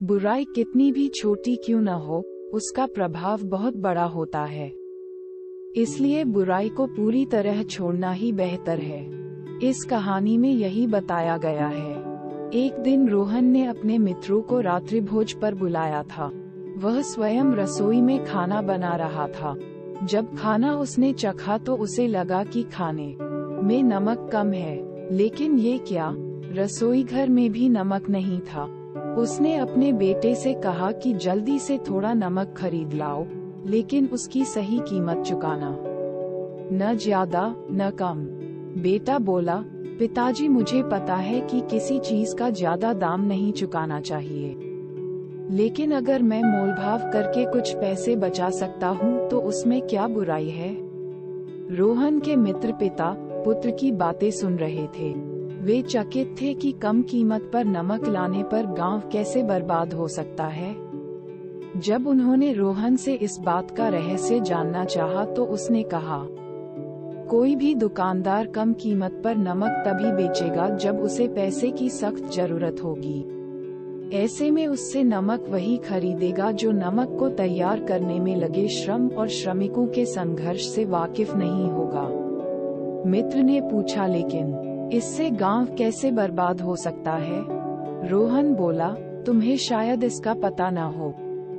बुराई कितनी भी छोटी क्यों न हो, उसका प्रभाव बहुत बड़ा होता है। इसलिए बुराई को पूरी तरह छोड़ना ही बेहतर है। इस कहानी में यही बताया गया है। एक दिन रोहन ने अपने मित्रों को रात्रिभोज पर बुलाया था। वह स्वयं रसोई में खाना बना रहा था। जब खाना उसने चखा तो उसे लगा कि खाने में नमक कम है, लेकिन ये क्या, रसोई घर में भी नमक नहीं था। उसने अपने बेटे से कहा कि जल्दी से थोड़ा नमक खरीद लाओ, लेकिन उसकी सही कीमत चुकाना, न ज्यादा न कम। बेटा बोला, पिताजी मुझे पता है कि किसी चीज का ज्यादा दाम नहीं चुकाना चाहिए, लेकिन अगर मैं मोलभाव करके कुछ पैसे बचा सकता हूँ तो उसमें क्या बुराई है। रोहन के मित्र पिता पुत्र की बातें सुन रहे थे। वे चकित थे कि कम कीमत पर नमक लाने पर गांव कैसे बर्बाद हो सकता है। जब उन्होंने रोहन से इस बात का रहस्य जानना चाहा तो उसने कहा, कोई भी दुकानदार कम कीमत पर नमक तभी बेचेगा जब उसे पैसे की सख्त जरूरत होगी। ऐसे में उससे नमक वही खरीदेगा जो नमक को तैयार करने में लगे श्रम और श्रमिकों के संघर्ष से वाकिफ नहीं होगा। मित्र ने पूछा, लेकिन इससे गांव कैसे बर्बाद हो सकता है। रोहन बोला, तुम्हें शायद इसका पता न हो,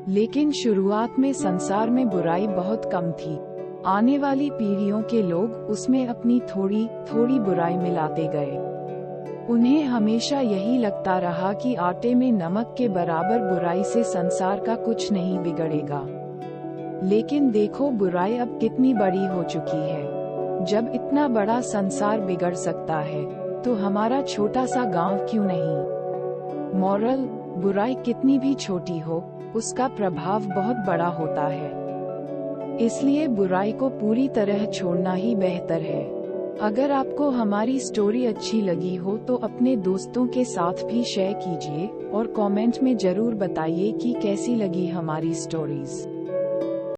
लेकिन शुरुआत में संसार में बुराई बहुत कम थी। आने वाली पीढ़ियों के लोग उसमें अपनी थोड़ी थोड़ी बुराई मिलाते गए। उन्हें हमेशा यही लगता रहा कि आटे में नमक के बराबर बुराई से संसार का कुछ नहीं बिगड़ेगा। लेकिन देखो बुराई अब कितनी बड़ी हो चुकी है। जब इतना बड़ा संसार बिगड़ सकता है, तो हमारा छोटा सा गांव क्यों नहीं। मॉरल, बुराई कितनी भी छोटी हो, उसका प्रभाव बहुत बड़ा होता है। इसलिए बुराई को पूरी तरह छोड़ना ही बेहतर है। अगर आपको हमारी स्टोरी अच्छी लगी हो तो अपने दोस्तों के साथ भी शेयर कीजिए और कमेंट में जरूर बताइए कि कैसी लगी हमारी स्टोरीज।